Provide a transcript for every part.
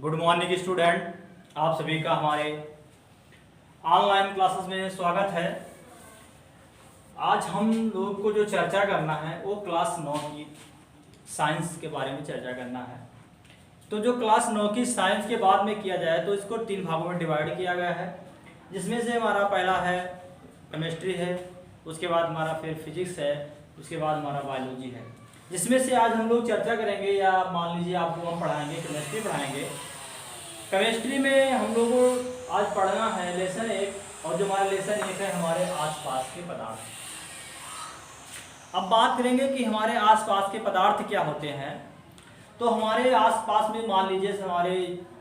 Good morning student, आप सभी का हमारे ऑनलाइन क्लासेस में स्वागत है। आज हम लोग को जो चर्चा करना है वो क्लास 9 की साइंस के बारे में चर्चा करना है। तो जो क्लास 9 की साइंस के बाद में किया जाए तो इसको 3 भागों में डिवाइड किया गया है, जिसमें से हमारा पहला है केमिस्ट्री है, उसके बाद हमारा फिर फिजिक्स है, उसके बाद हमारा बायोलॉजी है। जिसमें से आज हम लोग चर्चा करेंगे या मान लीजिए आपको हम पढ़ाएंगे केमिस्ट्री पढ़ाएंगे। केमिस्ट्री में हम लोग को आज पढ़ना है लेसन 1, और जो हमारा लेसन 1 है हमारे आसपास के पदार्थ। अब बात करेंगे कि हमारे आसपास के पदार्थ क्या होते हैं। तो हमारे आसपास में मान लीजिए हमारे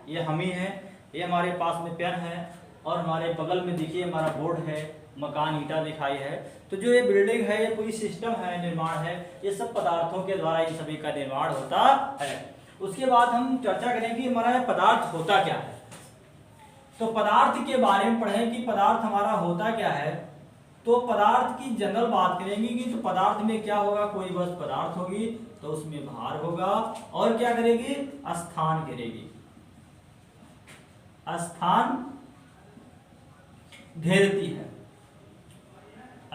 ये हम ही हैं, ये हमारे पास में पेन है, और हमारे बगल में देखिए हमारा बोर्ड है, मकान ईंटा दिखाई है। तो जो ये बिल्डिंग है, ये पूरी सिस्टम है, निर्माण है, ये सब पदार्थों के द्वारा इन सभी का निर्माण होता है। उसके बाद हम चर्चा करेंगे कि हमारा पदार्थ होता क्या है। तो पदार्थ के बारे में पढ़ें कि पदार्थ हमारा होता क्या है। तो पदार्थ की जनरल बात करेंगे कि तो पदार्थ में क्या होगा, कोई वस्तु पदार्थ होगी तो उसमें भार होगा, और क्या करेगी, स्थान घेरेगी, स्थान घेरती है,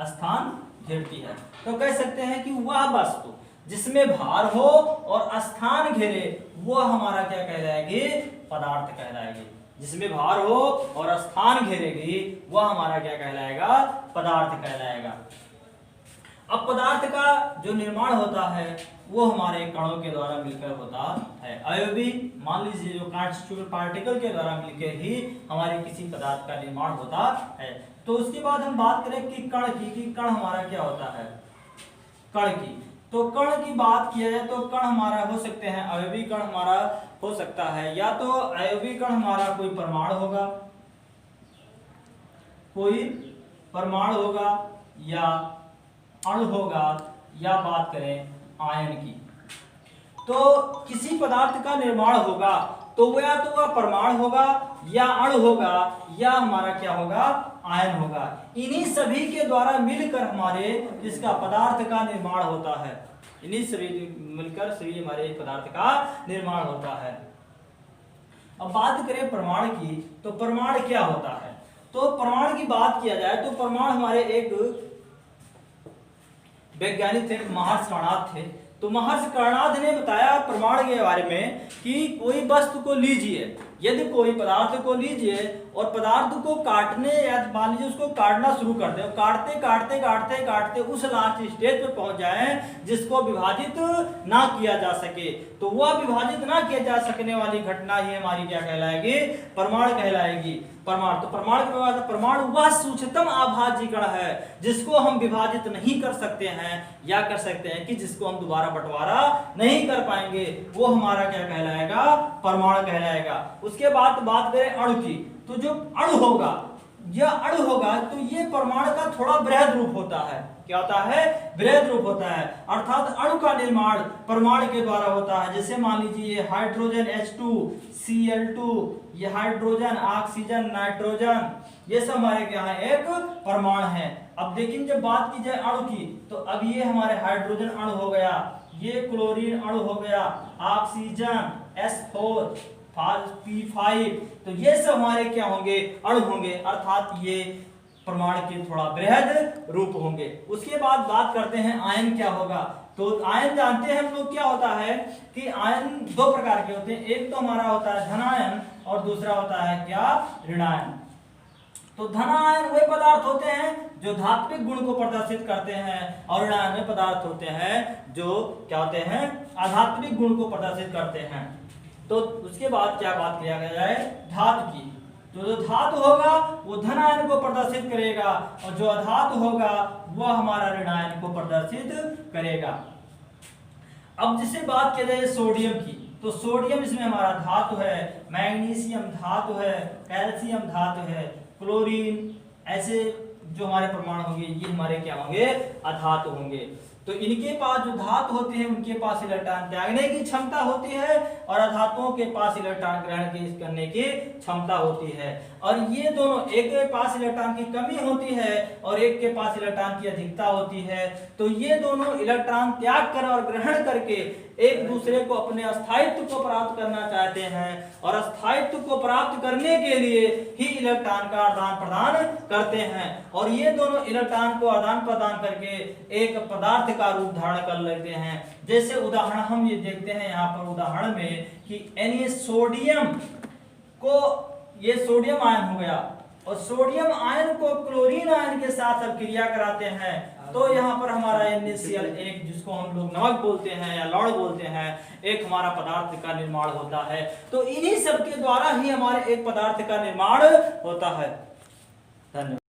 स्थान घेरती है। तो कह सकते हैं कि वह वस्तु जिसमें भार हो और स्थान घेरे वह हमारा क्या कहलाएगी, पदार्थ कहलाएगी। जिसमें भार हो और स्थान घेरेगी वह हमारा क्या कहलाएगा, पदार्थ कहलाएगा। अब पदार्थ का जो निर्माण होता है वो हमारे कणों के द्वारा मिलकर होता है। अयवी मान लीजिए जो कॉन्स्टिट्यूएंट पार्टिकल के द्वारा मिलकर ही हमारे किसी पदार्थ का निर्माण होता है। तो उसके बाद हम बात करें कि कण की, कि कण हमारा क्या होता है, कण की। तो कण की बात किया जाए तो कण हमारा हो सकते हैं अयवी कण हमारा हो सकता है, या तो अयवी कण हमारा कोई परमाणु होगा, कोई परमाणु होगा, या अणु होगा, या बात करें आयन की। तो किसी पदार्थ का निर्माण होगा तो वह या तो वह परमाणु होगा, या अणु होगा, या हमारा क्या होगा, आयन होगा। इन्हीं सभी के द्वारा मिलकर हमारे इसका पदार्थ का निर्माण होता है। इन्हीं सभी मिलकर सभी हमारे पदार्थ का निर्माण होता है। अब बात करें परमाणु की, तो परमाणु क्या होता है। तो परमाणु की बात किया जाए तो परमाणु हमारे एक वैज्ञानिक थे, महर्षि कर्णाद थे। तो महर्षि कर्णाद ने बताया परमाणु के बारे में कि कोई वस्तु को लीजिए, यदि कोई पदार्थ को लीजिए और पदार्थ को काटने या मान लीजिए उसको काटना शुरू कर दे, काटते काटते काटते काटते उस लास्ट स्टेज पे पहुंच जाए जिसको विभाजित ना किया जा सके, तो वह विभाजित ना किया जा सकने वाली घटना ही हमारी क्या कहलाएगी, परमाणु कहलाएगी। परमाणु, तो परमाणु के बाद परमाणु वह सूक्ष्मतम आभाज्य कण है जिसको हम विभाजित नहीं कर सकते हैं, या कर सकते हैं कि जिसको हम दोबारा बंटवारा नहीं कर पाएंगे, वो हमारा क्या कहलाएगा, परमाणु कहलाएगा। उसके बाद बात करें अणु की, तो जो अणु होगा या अणु होगा तो ये परमाणु का थोड़ा बृहद रूप होता है। क्या होता है, बृहद रूप होता है, अर्थात अणु का निर्माण परमाणु के द्वारा होता है। जैसे मान लीजिए ये हाइड्रोजन H2 Cl2, ये हाइड्रोजन, ऑक्सीजन, नाइट्रोजन, ये सब हमारे क्या है, एक परमाणु है। अब लेकिन जब बात की जाए अणु की, तो अब ये हमारे हाइड्रोजन अणु हो गया, ये क्लोरीन अणु हो गया, ऑक्सीजन S4 P5, तो ये सब हमारे क्या होंगे, अणु होंगे, अर्थात ये परमाणु के थोड़ा बृहद रूप होंगे। उसके बाद बात करते हैं आयन क्या होगा। तो आयन जानते हैं हम लोग क्या होता है कि आयन दो प्रकार के होते हैं, एक तो हमारा होता है धनायन और दूसरा होता है क्या, ऋणायन। तो धनायन वे पदार्थ होते हैं जो धात्विक गुण को प्रदर्शित करते हैं, और ऋणायन वे पदार्थ होते हैं जो क्या होते हैं, अधात्विक गुण को प्रदर्शित करते हैं। तो उसके बाद क्या बात किया गया है, धातु की। तो जो धातु होगा वो धन आयन को प्रदर्शित करेगा, और जो अधातु होगा वह हमारा ऋणायन को प्रदर्शित करेगा। अब जिसे बात किया जाए सोडियम की, तो सोडियम इसमें हमारा धातु है, मैग्नीशियम धातु है, कैल्शियम धातु है, क्लोरीन, ऐसे जो हमारे परमाणु होंगे ये हमारे क्या होंगे, अधातु होंगे। तो इनके पास जो धातु होते हैं उनके पास इलेक्ट्रॉन त्यागने की क्षमता होती है और अधातुओं के पास इलेक्ट्रॉन ग्रहण करने की क्षमता होती है। और ये दोनों, एक के पास इलेक्ट्रॉन की कमी होती है और एक के पास इलेक्ट्रॉन की अधिकता होती है। तो ये दोनों इलेक्ट्रॉन त्याग कर और ग्रहण करके एक दूसरे को अपने अस्थायित्व को प्राप्त करना चाहते हैं और अस्थायित्व को प्राप्त करने के लिए ही इलेक्ट्रॉन का आदान प्रदान करते हैं। और ये दोनों इलेक्ट्रॉन को आदान प्रदान करके एक पदार्थ का रूप धारण कर लेते हैं। जैसे उदाहरण हम ये देखते हैं यहाँ पर उदाहरण में कि सोडियम को, ये सोडियम आयन हो गया और सोडियम आयन को क्लोरीन आयन के साथ अब क्रिया कराते हैं तो यहाँ पर हमारा NaCl एक, जिसको हम लोग नमक बोलते हैं या लौड़ बोलते हैं, एक हमारा पदार्थ का निर्माण होता है। तो इन्हीं सब के द्वारा ही हमारे एक पदार्थ का निर्माण होता है। धन्यवाद।